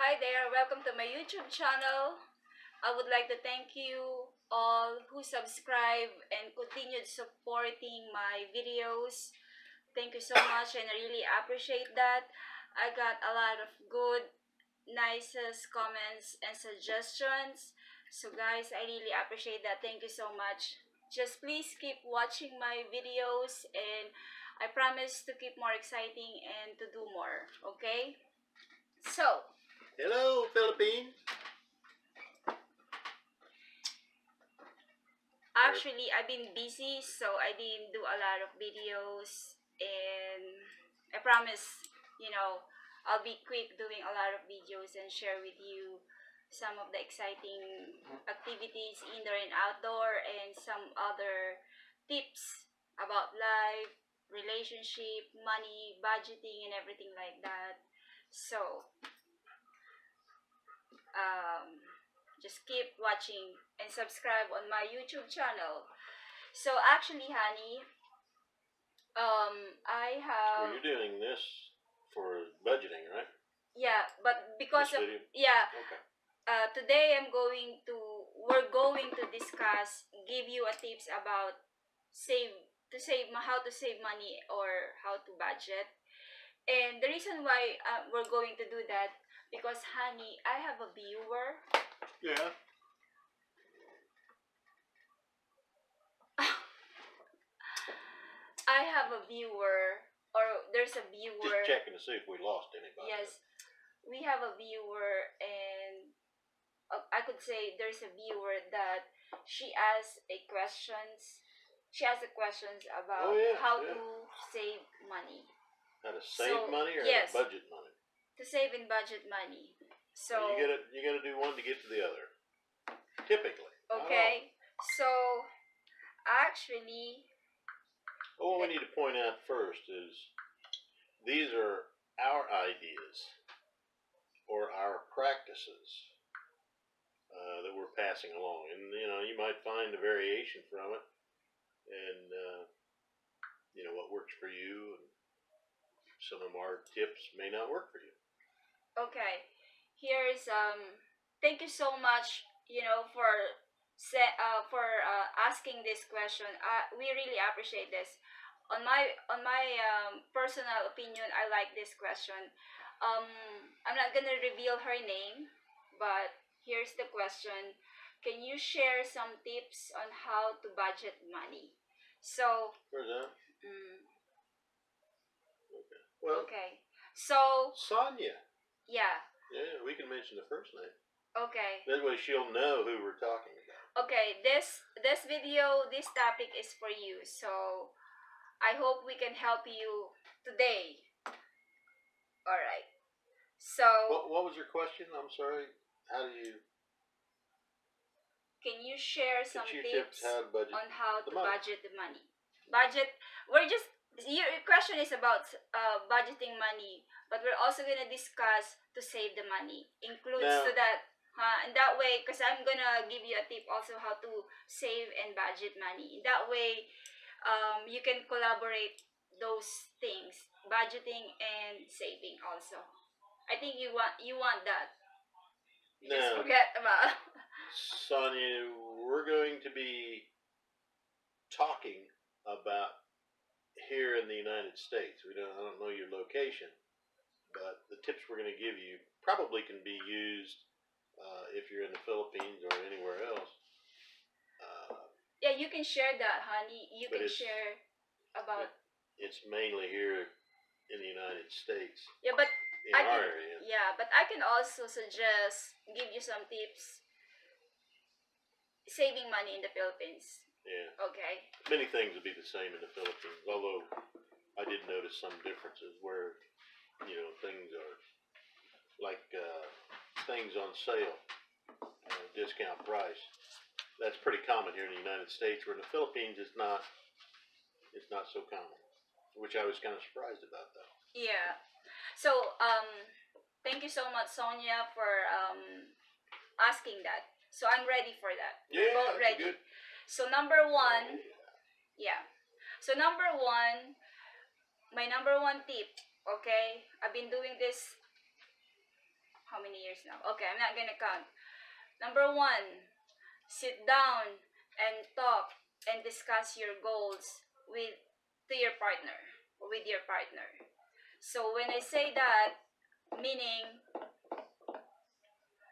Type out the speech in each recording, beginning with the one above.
Hi there, welcome to my YouTube channel. I would like to thank you all who subscribe and continued supporting my videos. Thank you so much and I really appreciate that. I got a lot of good, nicest comments and suggestions. So guys, I really appreciate that. Thank you so much. Just please keep watching my videos and I promise to keep more exciting and to do more, okay? So, Hello, Philippines. actually, I've been busy, so I didn't do a lot of videos, and I promise, I'll be quick doing a lot of videos and share with you some of the exciting activities indoor and outdoor and some other tips about life, relationship, money, budgeting, and everything like that. So, um, just keep watching and subscribe on my YouTube channel. So actually, honey, I Well, have, you're doing this for budgeting, right? yeah, but This because of, video. yeah, Okay. today we're going to discuss, give you a tips about how to save money or how to budget. And the reason why we're going to do that because, honey, I have a viewer. Yeah. I have a viewer, or there's a Just viewer. checking to see if we lost anybody. Yes, we have a viewer, and I could say there's a viewer that she asks a questions. She has a questions about Oh, yes, how yeah. to save money. How to save So, money or yes. how to budget money? To save and budget money. So, Well, you gotta do one to get to the other. Typically. okay. So, actually, Well, what we need to point out first is these are our ideas or our practices that we're passing along, and you might find a variation from it, and what works for you, and some of our tips may not work for you. okay, here's thank you so much, for asking this question. We really appreciate this. On my personal opinion, I like this question. Um, I'm not gonna reveal her name, but here's the question. Can you share some tips on how to budget money? So, Where's that? mm, Okay. Well, okay. So, Sonia. yeah. Yeah, we can mention the first name. Okay. That way she'll know who we're talking about. Okay, this video, this topic is for you. So, I hope we can help you today. All right. So, What was your question? I'm sorry. How do you? can you share some It's your tips how to budget on how the to money. budget the money? Budget. We're just Your question is about budgeting money, but we're also gonna discuss to save the money. Includes Now- to that. In that way, because I'm gonna give you a tip also how to save and budget money. In that way, you can collaborate those things, budgeting and saving also. I think you want that. You just Now, forget about. Sonia, we're going to be talking about here in the United States. I don't know your location, but the tips we're going to give you probably can be used if you're in the Philippines or anywhere else. Yeah, you can share that, honey. You But can it's- share about. It's mainly here in the United States, Yeah, but in I our can. area. Yeah, but I can also suggest, give you some tips saving money in the Philippines. Yeah. Okay. Many things would be the same in the Philippines, although I did notice some differences where, things are like things on sale, discount price. That's pretty common here in the United States, where in the Philippines it's not so common, which I was kind of surprised about though. Yeah. So thank you so much, Sonia, for asking that. So I'm ready for that. We're Yeah, both that's ready. good. So number one, yeah. So number one, my number one tip. Okay, I've been doing this. how many years now? Okay, I'm not gonna count. Number 1, sit down and talk and discuss your goals with to your partner or with your partner. So when I say that, meaning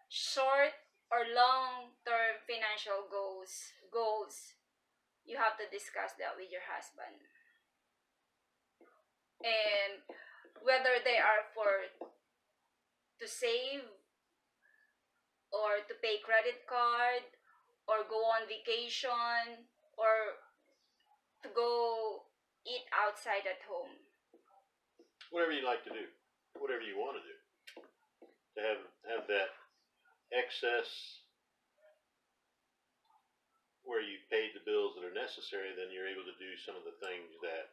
short or long term financial goals, you have to discuss that with your husband. And whether they are for to save or to pay credit card or go on vacation or to go eat outside at home. Whatever you like to do, whatever you want to do, to have that excess where you've paid the bills that are necessary, then you're able to do some of the things that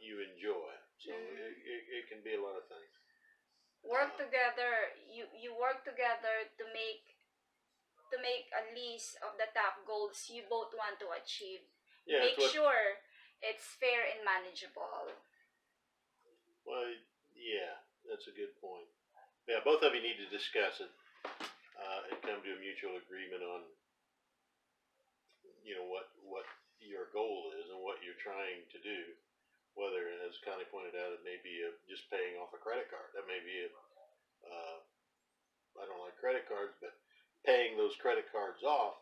you enjoy. So it can be a lot of things. Work together. You work together to make a list of the top goals you both want to achieve. Yeah, Make sure it's fair and manageable. Well, yeah, that's a good point. Yeah, both of you need to discuss it and come to a mutual agreement on, what your goal is and what you're trying to do. Whether, as Connie pointed out, it may be just paying off a credit card. That may be I don't like credit cards, but paying those credit cards off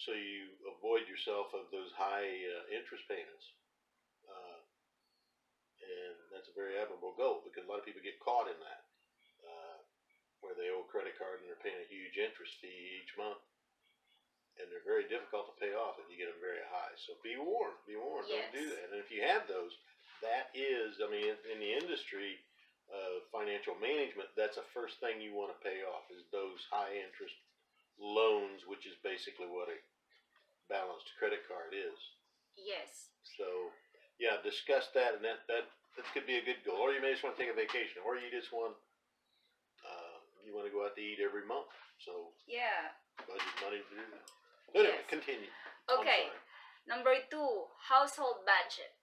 so you avoid yourself of those high interest payments. And that's a very admirable goal, because a lot of people get caught in that, where they owe a credit card and they're paying a huge interest fee each month, and they're very difficult to pay off if you get them very high. So be warned, Yes. Don't do that. And if you have those, that is, in the industry of financial management, that's the first thing you want to pay off, is those high interest loans, which is basically what a balanced credit card is. Yes. So, yeah, discuss that, and that could be a good goal. Or you may just want to take a vacation, or you just want you want to go out to eat every month. So Yeah. budget money to do that. But anyway, Yes. continue. Okay. Number 2, household budget.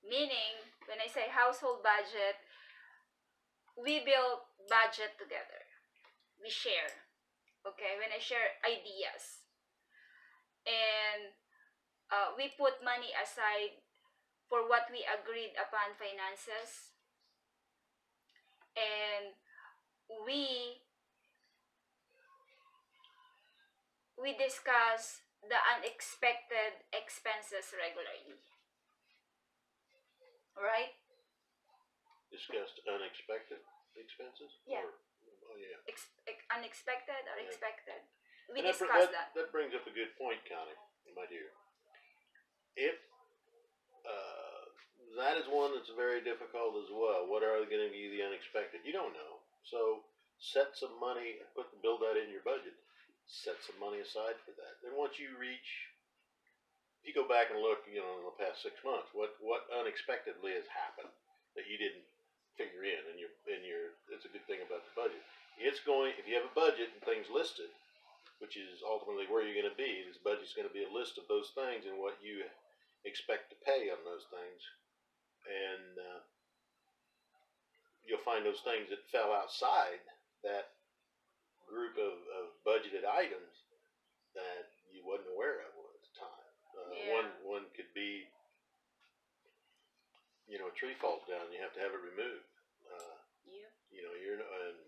Meaning, when I say household budget, we build budget together. We share. Okay, when I share ideas. And we put money aside for what we agreed upon finances. And we discuss the unexpected expenses regularly. Right? Discussed unexpected expenses. Yeah. Oh yeah. Unexpected or Yeah. expected. We And discuss that. That brings up a good point, Connie, my dear. If that is one that's very difficult as well. What are going to be the unexpected? You don't know. So set some money, build that in your budget. Set some money aside for that. Then once you reach, if you go back and look, in the past 6 months, what unexpectedly has happened that you didn't figure in your. It's a good thing about the budget. It's going, if you have a budget and things listed, which is ultimately where you're going to be. This budget's going to be a list of those things and what you expect to pay on those things, and you'll find those things that fell outside that group of budgeted items that you wasn't aware of at the time. One could be, a tree falls down, you have to have it removed.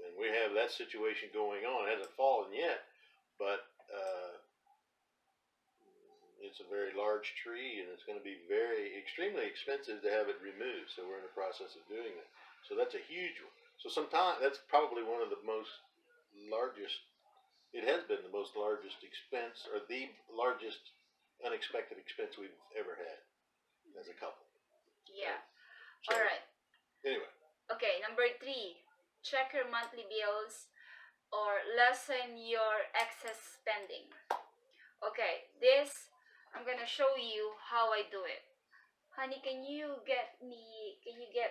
And we have that situation going on. It hasn't fallen yet, but it's a very large tree, and it's going to be extremely expensive to have it removed. So we're in the process of doing that. So that's a huge one. So sometimes that's probably one of the most largest. It has been the most largest expense, or the largest unexpected expense we've ever had as a couple. Yeah. So, All right. Anyway. Okay, number 3, check your monthly bills or lessen your excess spending. Okay, this, I'm gonna show you how I do it. Honey, can you get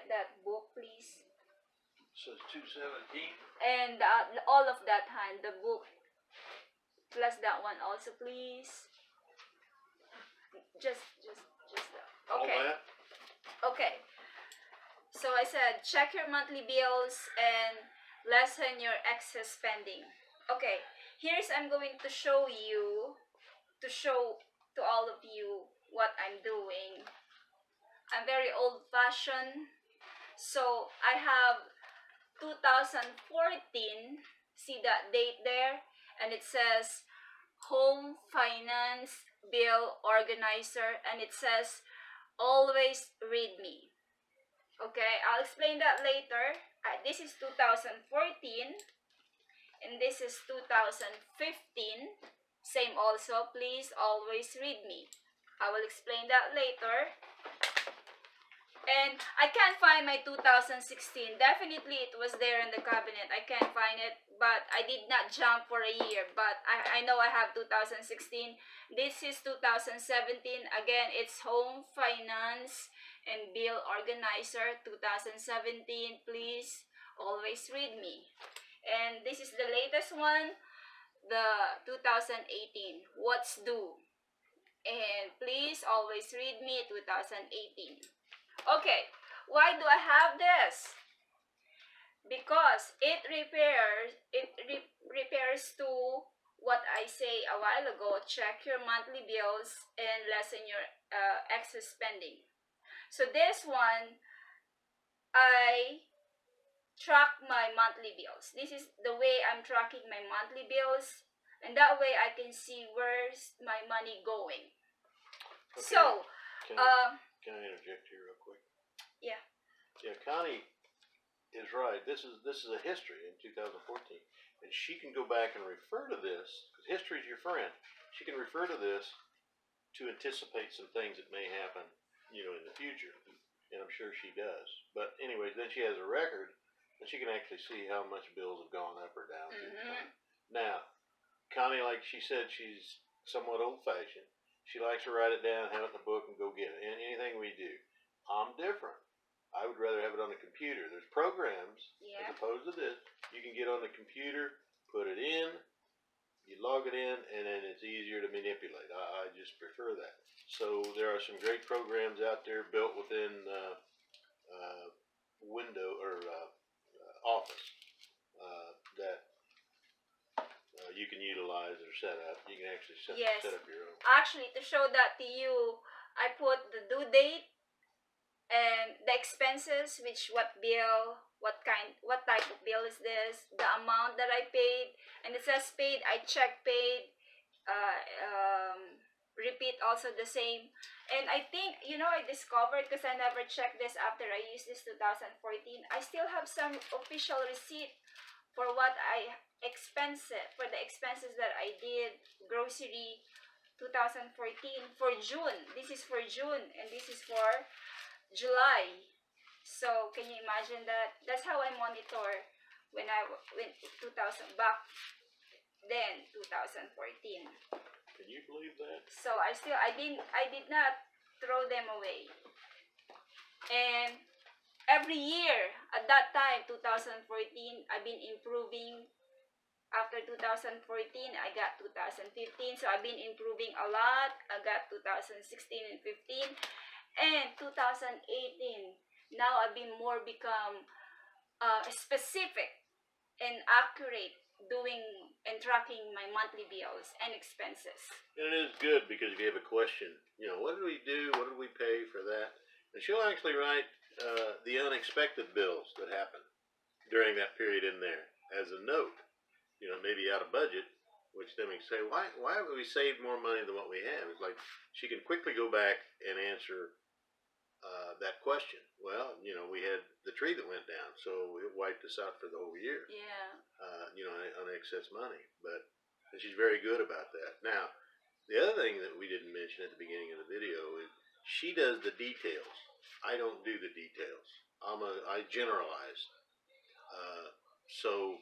that book, please? So it's 217. And all of that, hon, the book plus that one also, please. Just that. Okay. All that. Okay. So I said check your monthly bills and lessen your excess spending. Okay, here's I'm going to show you, to show to all of you what I'm doing. I'm very old fashioned. So I have 2014, see that date there? And it says Home Finance Bill Organizer, and it says always read me. Okay, I'll explain that later. This is 2014 and this is 2015. Same also, please always read me. I will explain that later. And I can't find my 2016. Definitely it was there in the cabinet. I can't find it, but I did not jump for a year. But I know I have 2016. This is 2017. Again, it's Home Finance and Bill Organizer 2017. Please always read me. And this is the latest one, the 2018. What's due? And please always read me 2018. Okay, why do I have this? Because it repairs to what I say a while ago. Check your monthly bills and lessen your excess spending. So this one, I track my monthly bills. This is the way I'm tracking my monthly bills, and that way I can see where's my money going. Okay. So, Can I interject here real quick? Yeah. Yeah, Connie is right. This is a history in 2014, and she can go back and refer to this because history is your friend. She can refer to this to anticipate some things that may happen, in the future, and I'm sure she does. But anyways, then she has a record, and she can actually see how much bills have gone up or down. Now, Connie, like she said, she's somewhat old-fashioned. She likes to write it down, have it in the book, and go get it. And anything we do. I'm different. I would rather have it on the computer. There's programs, as opposed to this, you can get on the computer, put it in, you log it in, and then it's easier to manipulate. I just prefer that. So there are some great programs out there built within Window or Office that you can utilize or set up. You can actually set up your own. Actually, to show that to you, I put the due date and the expenses, what bill, what type of bill is this, the amount that I paid, and it says paid. I check paid. Repeat also the same. And I think, I discovered, because I never checked this after I used this 2014, I still have some official receipt for what I for the expenses that I did, grocery 2014 for June. This is for June and this is for July. So can you imagine that? That's how I monitor when 2000 back then 2014. Can you believe that? So I did not throw them away. And every year at that time 2014 I've been improving. After 2014 I got 2015, so I've been improving a lot. I got 2016 and 15 and 2018. Now I've been more become specific and accurate doing and tracking my monthly bills and expenses. And it is good because if you have a question, what did we do? What did we pay for that? And she'll actually write the unexpected bills that happened during that period in there as a note. Maybe out of budget, which then we say, why haven't we saved more money than what we have? It's like she can quickly go back and answer that question. Well, we had the tree that went down, so it wiped us out for the whole year. Yeah. On excess money. And she's very good about that. Now, the other thing that we didn't mention at the beginning of the video is she does the details. I don't do the details. I generalize. So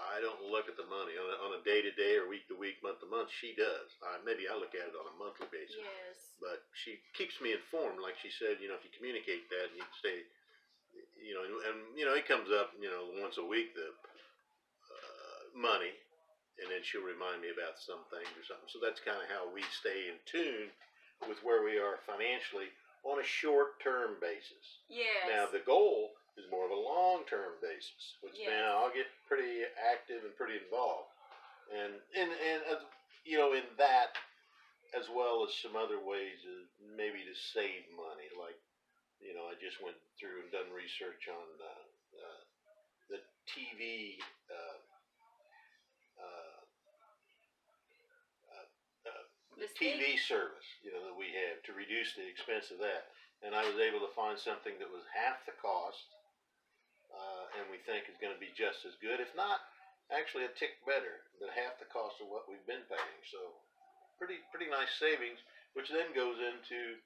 I don't look at the money on a day-to-day or week-to-week, month-to-month. She does. Maybe I look at it on a monthly basis. Yes. But she keeps me informed. Like she said, if you communicate that and you stay, and it comes up, once a week, the money, and then she'll remind me about some things or something. So that's kind of how we stay in tune with where we are financially on a short-term basis. Yes. Now, the goal, is more of a long-term basis, which Yes. now I'll get pretty active and pretty involved, and you know, in that as well as some other ways of maybe to save money. Like, you know, I just went through and done research on the TV. Uh, The TV steak. service, you know, that we have to reduce the expense of that, and I was able to find something that was half the cost, and we think is going to be just as good, if not actually a tick better than half the cost of what we've been paying. So pretty nice savings, which then goes into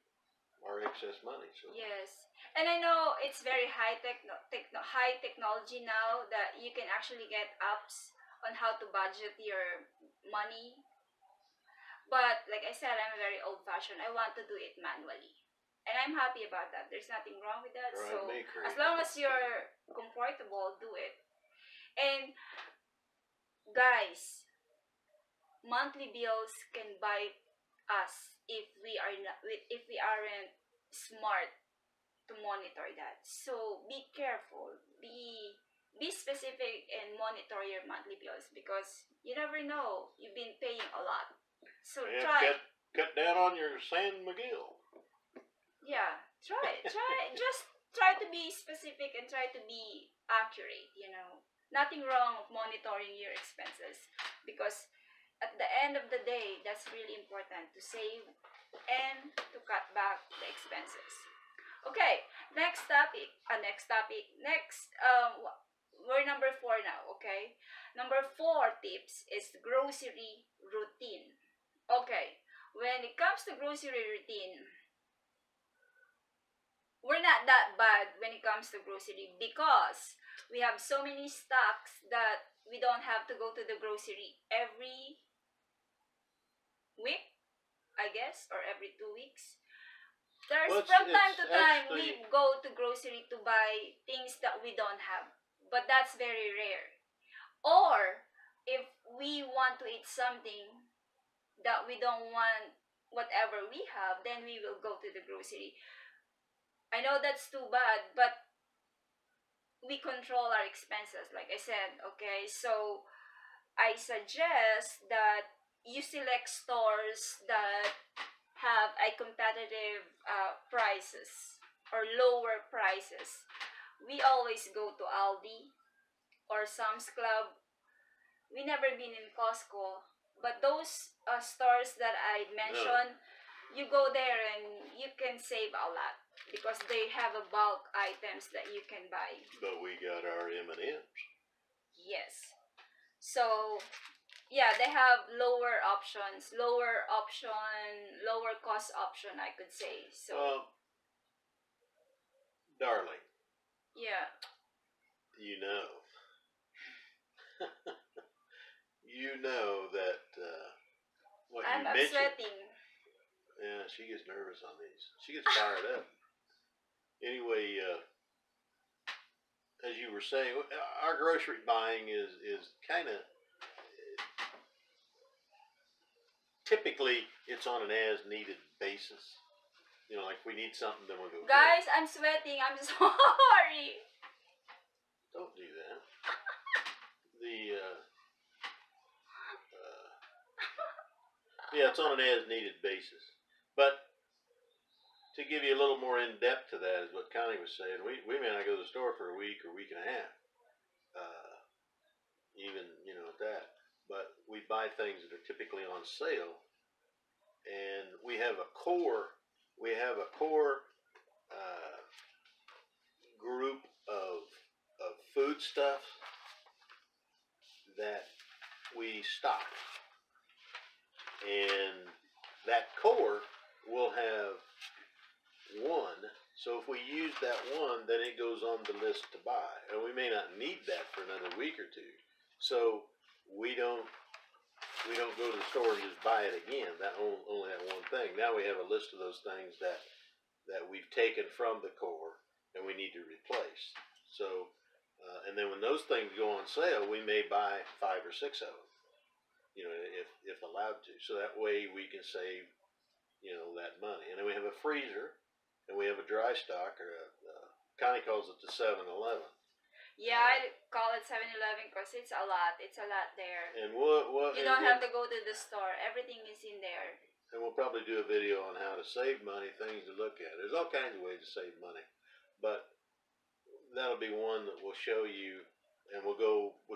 our excess money. So Yes. And I know it's very high technology now that you can actually get apps on how to budget your money. But like I said, I'm very old fashioned. I want to do it manually. And I'm happy about that. There's nothing wrong with that. drive So me as crazy. long as you're comfortable, do it. And guys, monthly bills can bite us if we aren't smart to monitor that. So be careful. Be specific and monitor your monthly bills because you never know. You've been paying a lot. So Yeah, try. cut down on your San Miguel. Yeah, try it. Just try to be specific and try to be accurate, Nothing wrong with monitoring your expenses because at the end of the day, that's really important to save and to cut back the expenses. Okay, next topic. We're number 4 now, okay? Number 4 tips is grocery routine. Okay, when it comes to grocery routine, we're not that bad when it comes to grocery because we have so many stocks that we don't have to go to the grocery every week, I guess, or every 2 weeks. There's Well, from time it's to time actually we go to grocery to buy things that we don't have, but that's very rare. Or if we want to eat something that we don't want whatever we have, then we will go to the grocery. I know that's too bad, but we control our expenses, like I said, okay? So I suggest that you select stores that have a competitive prices or lower prices. We always go to Aldi or Sam's Club. We never been in Costco, but those stores that I no, mentioned, you go there and you can save a lot because they have a bulk items that you can buy. but we got our M&Ms. Yes. So yeah, they have lower cost option, I could say. So Darling, yeah, you know, you know that what you I'm mentioned. sweating. Yeah, she gets nervous on these. She gets fired up. Anyway, as you were saying, our grocery buying is kind of typically it's on an as needed basis. You know, like if we need something, then we'll go Guys, I'm sweating. I'm sorry. Don't do that. The yeah, it's on an as needed basis. But to give you a little more in depth to that is what Connie was saying. We may not go to the store for a week or week and a half, even at that. But we buy things that are typically on sale, and we have a core. We have a core group of food stuff that we stock, and that core will have one. So if we use that one, then it goes on the list to buy, and we may not need that for another week or two. So we don't go to the store and just buy it again. That only that one thing. Now we have a list of those things that we've taken from the core and we need to replace. So and then when those things go on sale, we may buy 5 or 6 of them. If allowed to. So that way we can save that money. And then we have a freezer, and we have a dry stock or Connie calls it the 7-Eleven. Yeah, I call it 7-Eleven because it's a lot. It's a lot there. And what You don't have to go to the store. Everything is in there. And we'll probably do a video on how to save money, things to look at. There's all kinds of ways to save money, but that'll be one that we'll show you, and we'll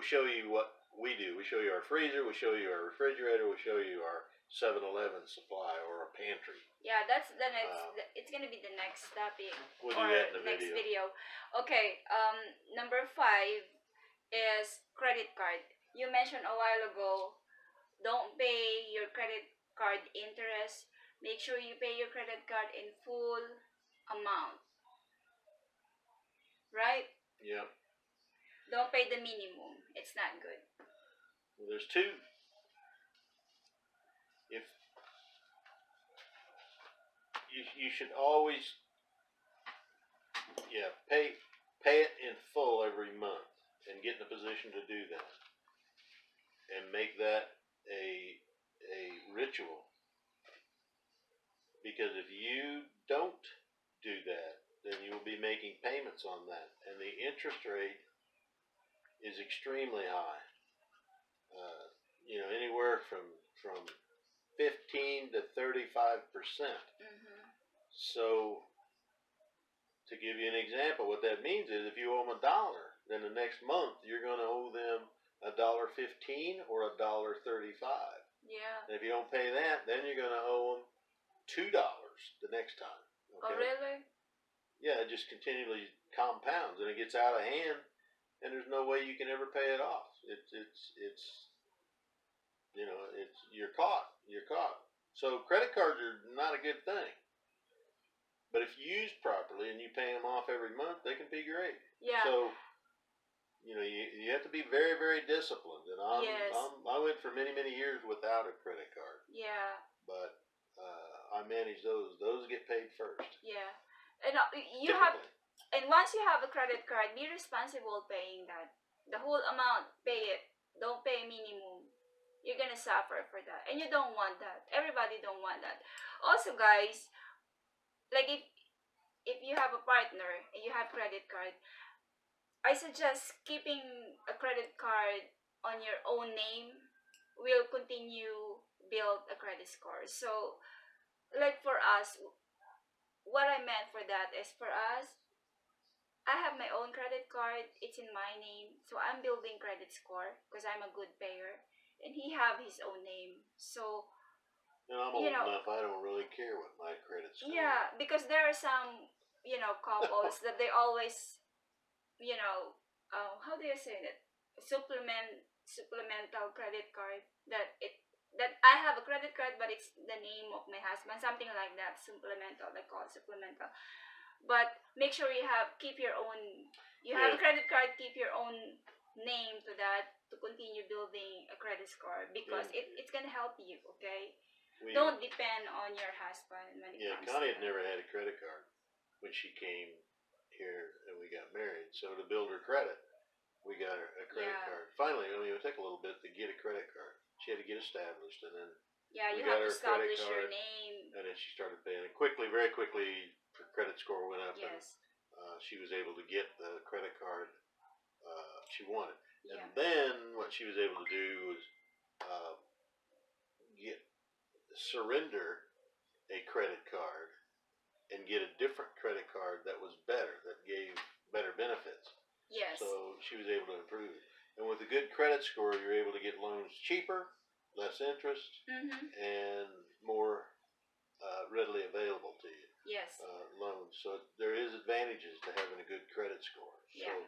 show you what we do. We show you our freezer, we show you our refrigerator, we'll show you our 7-Eleven supply or our pantry. Yeah, that's the next. It's gonna be the next topic We'll do or that in the next video. Okay. Number 5 is credit card. You mentioned a while ago. Don't pay your credit card interest. Make sure you pay your credit card in full amount. Right? Yeah. Don't pay the minimum. It's not good. Well, there's two. If you should always, pay it in full every month and get in a position to do that, and make that a ritual. Because if you don't do that, then you will be making payments on that, and the interest rate is extremely high. Anywhere from 15 to 35%. Mm-hmm. So, to give you an example, what that means is if you owe them $1, then the next month you're going to owe them $1.15 or $1.35. Yeah. And if you don't pay that, then you're going to owe them $2 the next time. Okay? Oh, really? Yeah, it just continually compounds, and it gets out of hand, and there's no way you can ever pay it off. You're caught. You're caught. So credit cards are not a good thing. But if used properly and you pay them off every month, they can be great. Yeah. So, you have to be very, very disciplined. And I went for many, many years without a credit card. Yeah. But I manage those. Those get paid first. Yeah. And and once you have a credit card, be responsible paying that. The whole amount, pay it. Don't pay minimum. You're gonna suffer for that, and you don't want that. Everybody don't want that. Also, guys, like if you have a partner and you have credit card, I suggest keeping a credit card on your own name will continue build a credit score. So, like for us, what I meant for that is for us, I have my own credit card. It's in my name, so I'm building credit score because I'm a good payer, and he have his own name. So And I'm old enough, I don't really care what my credit score is. Yeah, because there are some couples that they always how do you say it, supplemental credit card, that I have a credit card but it's the name of my husband, something like that. Supplemental, they call it supplemental. But make sure you have a credit card, keep your own name to that to continue building a credit score, because it's gonna help you. Okay, don't depend on your husband when it comes Connie to had never had a credit card when she came here and we got married. So to build her credit, we got her a credit card. Finally, it took a little bit to get a credit card. She had to get established, and then you have to establish your name. And then she started paying it quickly, very quickly. Her credit score went up. Yes. And she was able to get the credit card she wanted. Yeah. And then what she was able to do was surrender a credit card and get a different credit card that was better, that gave better benefits. Yes. So she was able to improve it. And with a good credit score, you're able to get loans cheaper, less interest, and more readily available to you. Yes. Loans. So there is advantages to having a good credit score. Yeah. So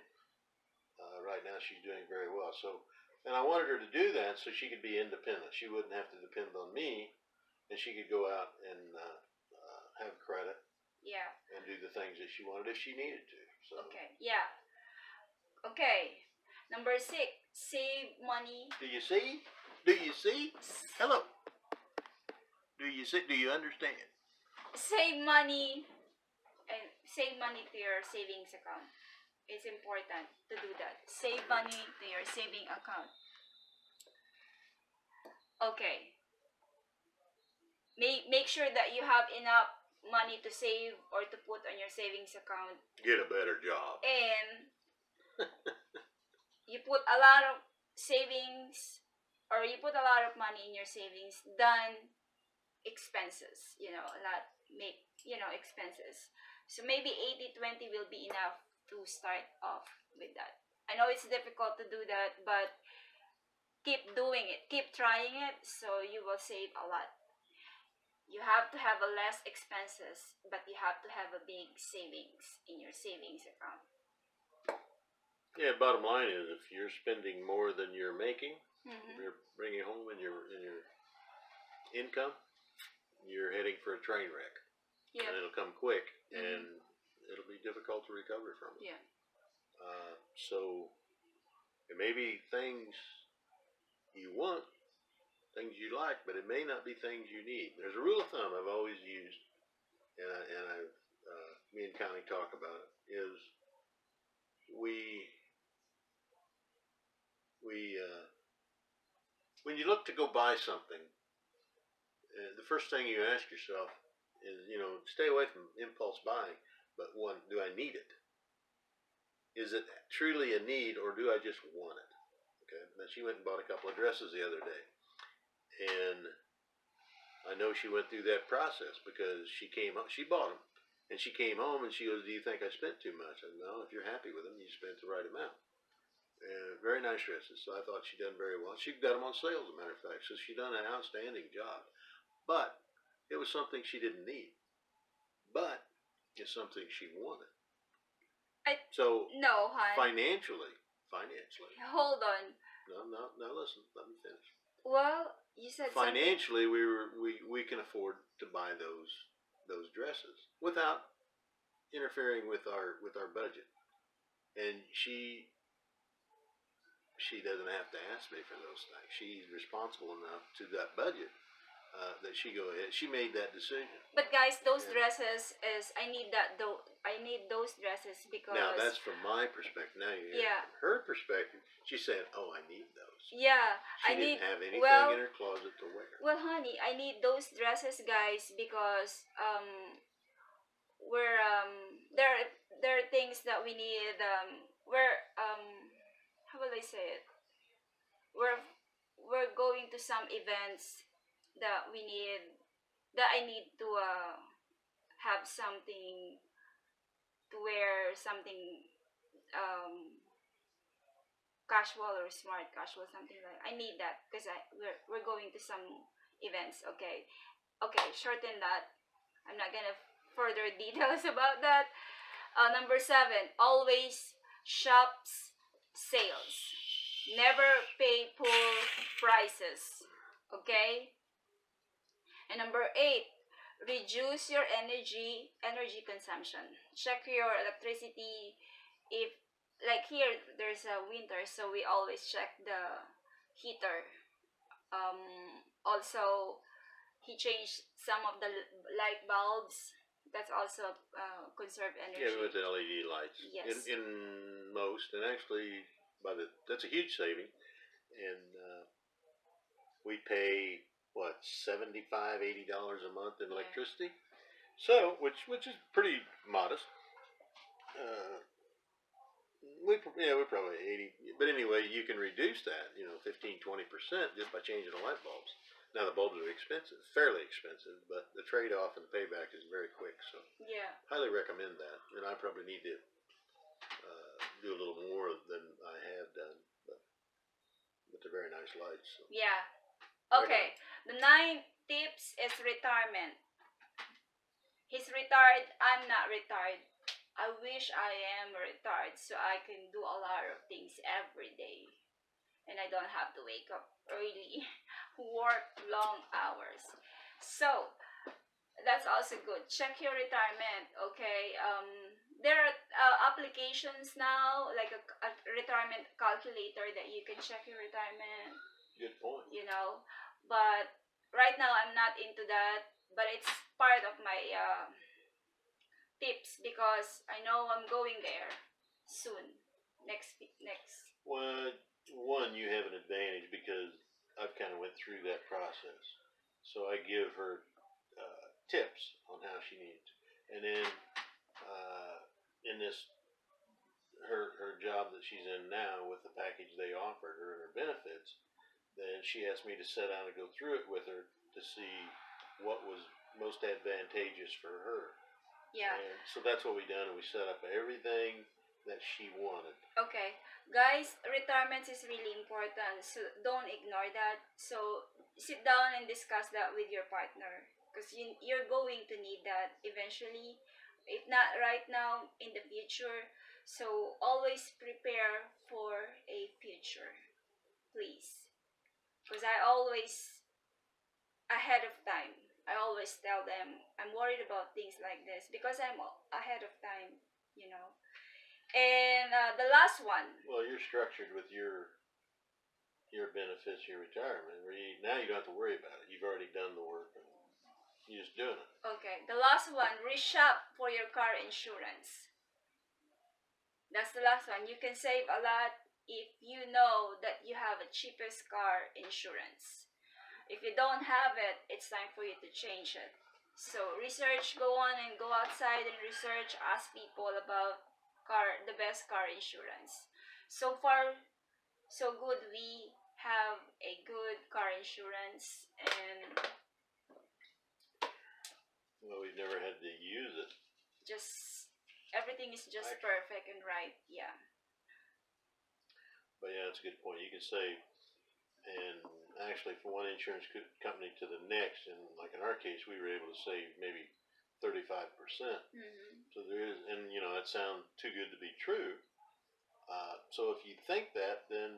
right now she's doing very well. So, and I wanted her to do that so she could be independent. She wouldn't have to depend on me, and she could go out and have credit. Yeah. And do the things that she wanted if she needed to. So. Okay. Yeah. Okay. Number 6, save money. Do you see? Do you see? Hello. Do you see? Do you understand? Save money, and save money to your savings account. It's important to do that. Save money to your saving account. Okay. Make sure that you have enough money to save or to put on your savings account, Get a better job. and you put a lot of savings, or you put a lot of money in your savings than expenses, a lot make, expenses. So maybe 80-20 will be enough to start off with that. I know it's difficult to do that, but keep doing it, keep trying it, so you will save a lot. You have to have a less expenses, but you have to have a big savings in your savings account. Yeah, bottom line is if you're spending more than you're making, Mm-hmm. if you're bringing home in your income, you're heading for a train wreck. Yeah. And it'll come quick, Mhm. and it'll be difficult to recover from it. Yeah. So it may be things you want, things you like, but it may not be things you need. There's a rule of thumb I've always used, and I've me and Connie talk about it, is we when you look to go buy something, the first thing you ask yourself is, stay away from impulse buying. But one, do I need it? Is it truly a need, or do I just want it? Okay. Now she went and bought a couple of dresses the other day, and I know she went through that process because she bought them, and she came home and she goes, "Do you think I spent too much?" I said, "No. If you're happy with them, you spent the right amount." Very nice dresses, so I thought she done very well. She got them on sale, as a matter of fact, so she done an outstanding job. But it was something she didn't need, but it's something she wanted. So No, hon. financially, Hold on. no. Listen, let me finish. Well, you said Financially, we can afford to buy those dresses without interfering with our budget, and she doesn't have to ask me for those things. She's responsible enough to that budget that she go ahead. She made that decision. But guys, those Yeah. dresses is I need that though. I need those dresses because Now that's from my perspective. Now you hear Yeah. from her perspective. She's saying, "Oh, I need those." yeah, She I didn't need have anything well, in her closet to wear. well, honey, I need those dresses, guys, because we're there are things that we need we're how will I say it? We're we're going to some events that we need that I need to have something to wear, something um casual or smart casual, something like I need that because we're going to some events. Okay, shorten that. I'm not gonna further details about that. Number 7, always shops sales. Never pay full prices. Okay? And number 8, reduce your energy consumption. Check your electricity. If like here there's a winter, so we always check the heater. Also he changed some of the light bulbs. That's also conserve energy. Yeah, with the LED lights. Yes. In most, and actually, that's a huge saving. And we pay what, $75-$80 a month in Yeah. electricity. So, which is pretty modest. Uh, we're probably 80, but anyway, you can reduce that, 15-20% just by changing the light bulbs. Now the bulbs are expensive, fairly expensive, but the trade-off and the payback is very quick. So, Yeah. highly recommend that. And I probably need to do a little more than I have done, but they're very nice lights. So. Yeah. Okay. The 9 tips is retirement. He's retired. I'm not retired. I wish I am retired so I can do a lot of things every day. And I don't have to wake up early, work long hours. So, that's also good. Check your retirement, okay? There are applications now, like a retirement calculator that you can check your retirement. Good point. But right now I'm not into that. But it's part of my tips because I know I'm going there soon. Next. Well, one, you have an advantage because I've kind of went through that process. So I give her tips on how she needed to. And then in this her job that she's in now with the package they offered her and her benefits, then she asked me to sit down and go through it with her to see what was most advantageous for her. Yeah. And so that's what we done, and we set up everything that she wanted. Okay. Guys, retirement is really important, so don't ignore that. So sit down and discuss that with your partner, because you're going to need that eventually, if not right now, in the future. So always prepare for a future, please. Because I always, ahead of time, I always tell them I'm worried about things like this because I'm ahead of time, you know. And the last one. Well, you're structured with your benefits, your retirement. Where now you don't have to worry about it. You've already done the work, and you're just doing it. Okay, the last one, reshop for your car insurance. That's the last one. You can save a lot if you know that you have a cheapest car insurance. If you don't have it, it's time for you to change it. So research, go on and go outside and research, ask people about the best car insurance. So far, so good. We have a good car insurance, and well, we've never had to use it. just everything is just perfect and right. Yeah. But yeah, that's a good point. You can save, and actually, from one insurance company to the next, and like in our case, we were able to save maybe 35%. Mm-hmm. So there is, and that sounds too good to be true. So if you think that, then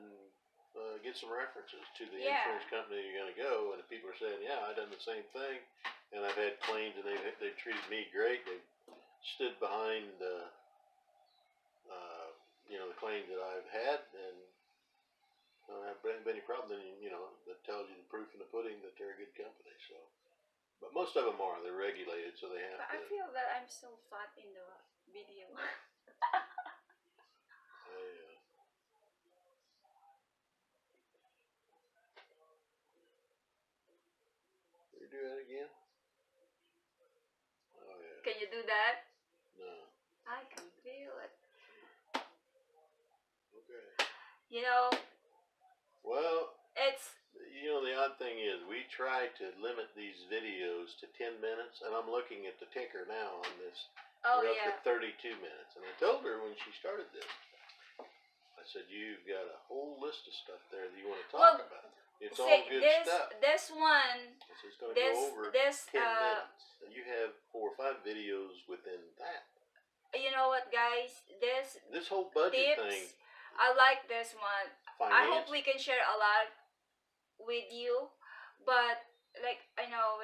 get some references to the insurance company you're going to go, and if people are saying, "Yeah, I've done the same thing, and I've had claims, and they've treated me great. They've stood behind the claims that I've had, and I haven't been any problem." Then that tells you the proof in the pudding that they're a good company. So, but most of them are. They're regulated, so they have But to. I feel that I'm so fat in the video. You do that again? Oh yeah. Can you do that? No. I can feel it. Okay. Well, it's the odd thing is we try to limit these videos to 10 minutes, and I'm looking at the ticker now on this. Oh, we're yeah. up to 32 minutes, and I told her when she started this, I said, "You've got a whole list of stuff there that you want to talk about. It's all good stuff." This one, So it's going to go over 10 minutes. And you have 4 or 5 videos within that. You know what, guys? This whole budget tips, thing. I like this one. I hope we can share a lot with you, but I know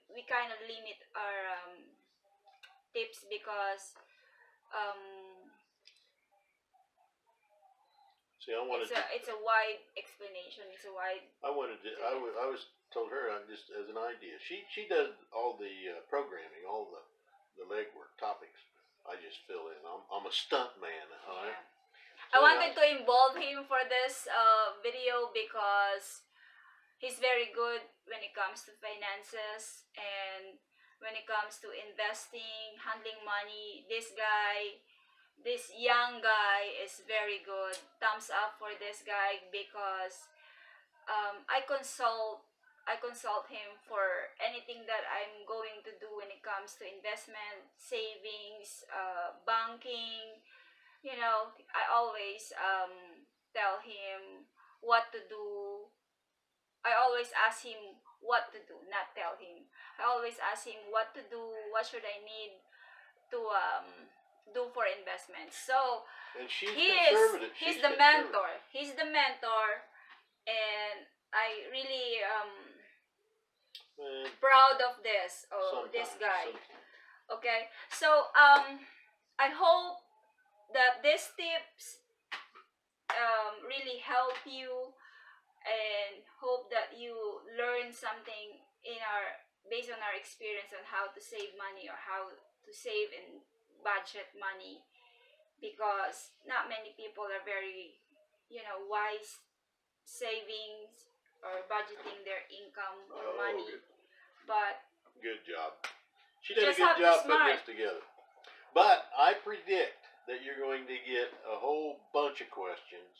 we kind of limit our tips because see, I wanted it's a wide explanation. It's a wide. I wanted to. I was told her just as an idea. She does all the programming, all the legwork topics. I just fill in. I'm a stunt man. All right. Yeah. So I wanted to involve him for this video because he's very good when it comes to finances and when it comes to investing, handling money. This young guy is very good. Thumbs up for this guy because I consult him for anything that I'm going to do when it comes to investment, savings, banking. I always tell him what to do. I always ask him what to do, not tell him. I always ask him what to do, what should I need to do for investments. So and conservative. He's the mentor. He's the mentor, and I really proud of this guy. Sometimes. Okay, so I hope that these tips really help you, and hope that you learn something based on our experience on how to save money or how to save and budget money, because not many people are very wise savings or budgeting their income or money. Good. But good job. She did a Just good have to job putting smart. this together. But I predict that you're going to get a whole bunch of questions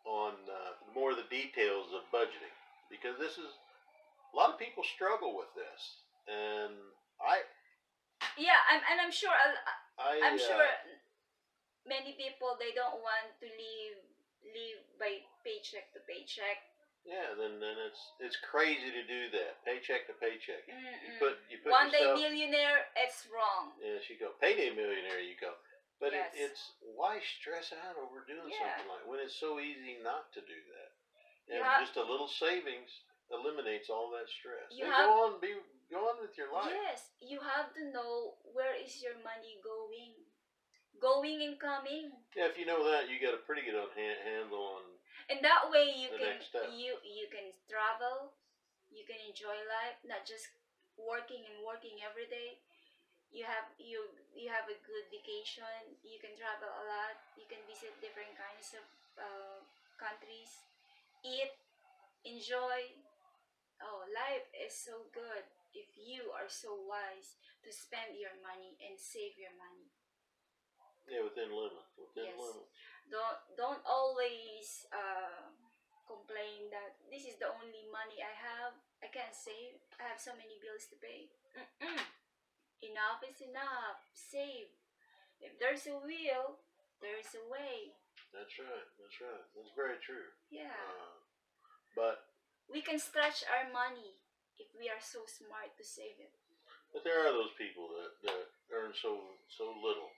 on more of the details of budgeting, because this is a lot of people struggle with this, and Yeah, I'm sure. I'm I sure many people, they don't want to live by paycheck to paycheck. yeah, then it's crazy to do that, paycheck to paycheck. You Mm-mm. put One day yourself. millionaire, it's wrong. Yeah, she go payday millionaire. You go, but Yes. it's why stress out over doing Yeah. something like when it's so easy not to do that, and You have- just a little savings eliminates all that stress. You And have- go on with your life. Yes, you have to know where is your money going and coming, Yeah, if you know that, you got a pretty good handle on. and that way you The can next step. you can travel, you can enjoy life, not just working and working every day. You have a good vacation. You can travel a lot. You can visit different kinds of countries, eat, enjoy. Oh, life is so good if you are so wise to spend your money and save your money. Yeah, within limits. Within Yes. limits. Don't always complain that this is the only money I have. I can't save. I have so many bills to pay. Mm-mm. Enough is enough. Save. If there's a will, there's a way. That's right. That's right. That's very true. Yeah. But We can stretch our money if we are so smart to save it. But there are those people that earn so little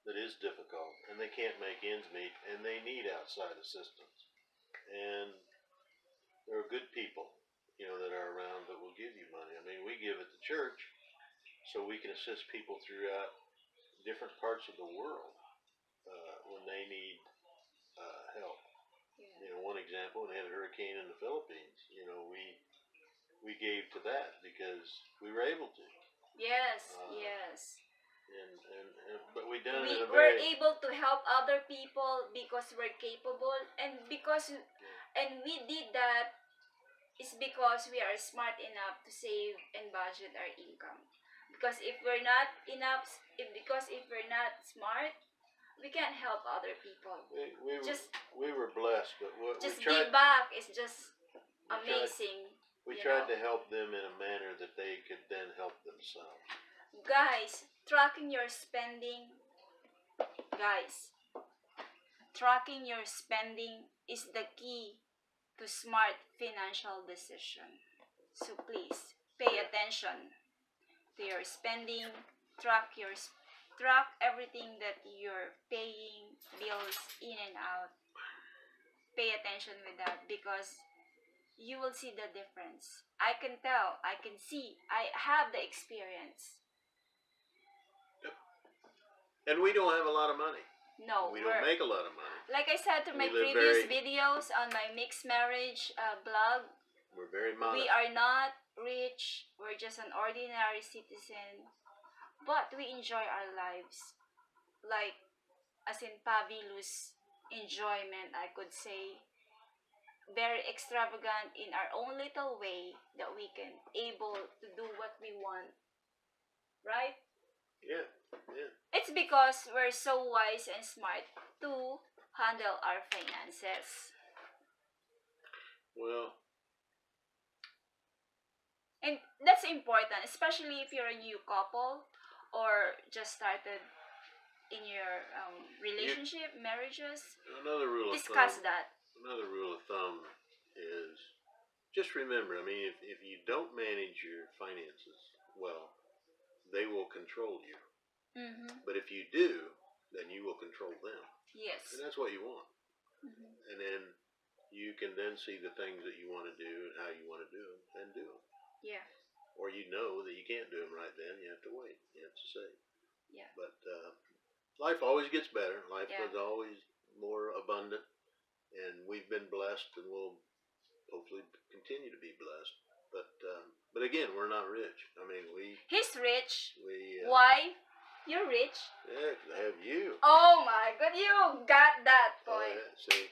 that is difficult, and they can't make ends meet, and they need outside assistance. And there are good people, that are around that will give you money. I mean, we give at the church so we can assist people throughout different parts of the world when they need help. Yeah. One example, when they had a hurricane in the Philippines, we gave to that because we were able to. Yes. Yes. But we done it in a We're very. able to help other people because we're capable, and we did that is because we are smart enough to save and budget our income. Because if we're not smart, we can't help other people. We were blessed, but what Just we tried. give back is just we tried- amazing. We tried to help them in a manner that they could then help themselves. Guys, tracking your spending is the key to smart financial decision. So please pay attention to your spending. Track everything that you're paying, bills in and out. Pay attention with that, because you will see the difference. I can tell, I can see, I have the experience. And we don't have a lot of money. No, We don't make a lot of money. like I said to my We live previous videos on my mixed marriage blog, We're very modest. we are not rich. We're just an ordinary citizen, but we enjoy our lives, like as in Pavilu's enjoyment, I could say. Very extravagant in our own little way, that we can able to do what we want, right? Yeah. It's because we're so wise and smart to handle our finances. Well, And that's important, especially if you're a new couple or just started in your relationship, marriages. another rule Discuss of thumb. that. Another rule of thumb is just remember. I mean, if you don't manage your finances well, they will control you. Mm-hmm. But if you do, then you will control them, Yes. and that's what you want. Mm-hmm. And then you can then see the things that you want to do and how you want to do them, and do them. Yeah. Or you know that you can't do them right then. You have to wait. You have to save. Yeah. But life always gets better. Life Yeah. is always more abundant, and we've been blessed, and we'll hopefully continue to be blessed. But again, we're not rich. I mean, He's rich. we Why? You're rich. Yeah, 'cause I have you. Oh my God, you got that Oh, point. yeah, see,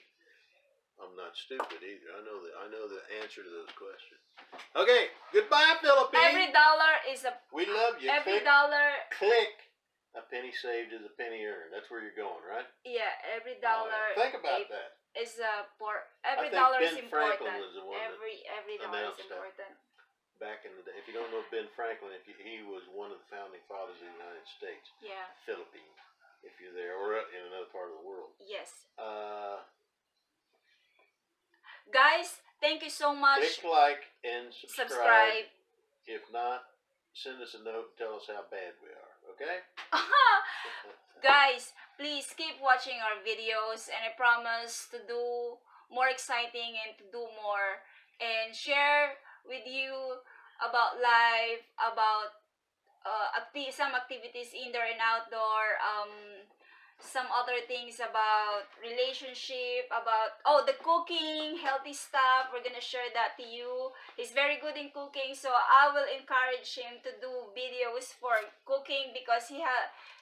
I'm not stupid either. I know the answer to those questions. Okay, goodbye, Philippines. Every dollar is a We love you. every click, dollar. click. A penny saved is a penny earned. That's where you're going, right? Yeah, every All dollar. right. Think about that. Is every think dollar is Ben important. Franklin was the one that Every dollar is announced that. important. Back in the day, if you don't know Ben Franklin, he was one of the founding fathers of the United States. Yeah. Philippines, if you're there, or in another part of the world. Yes. Guys, thank you so much. Click like and subscribe. Subscribe. If not, send us a note and tell us how bad we are. Okay? Guys, please keep watching our videos, and I promise to do more exciting and to do more and share with you about life, about some activities indoor and outdoor, some other things about relationship, about the cooking, healthy stuff. We're gonna share that to you. He's very good in cooking, so I will encourage him to do videos for cooking because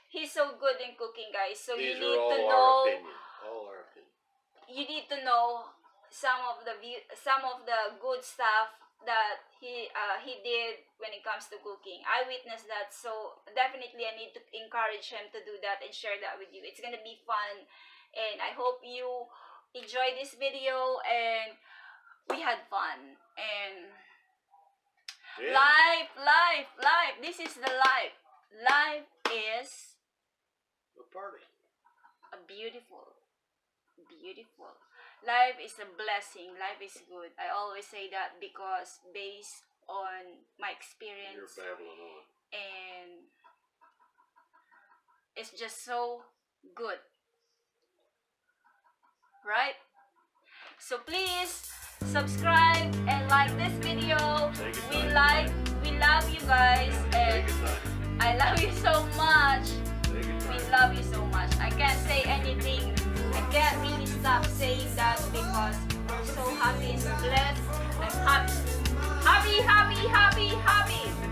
he's so good in cooking, guys. So These you need are to all know. our opinions. All our opinions. You need to know some of the good stuff that he did when it comes to cooking. I witnessed that, so definitely I need to encourage him to do that and share that with you. It's gonna be fun, and I hope you enjoy this video and we had fun. And Yeah. life. This is the life. Life is A party. a beautiful. Life is a blessing. Life is good. I always say that because based on my You're experience, babbling on. and it's just so good. Right? So please subscribe and like this video. Say We goodnight. love you guys, Say and goodnight. I love you so much. Say We goodnight. love you so much. I can't say anything. I can't really stop saying that because I'm so happy and blessed. I'm happy. Happy.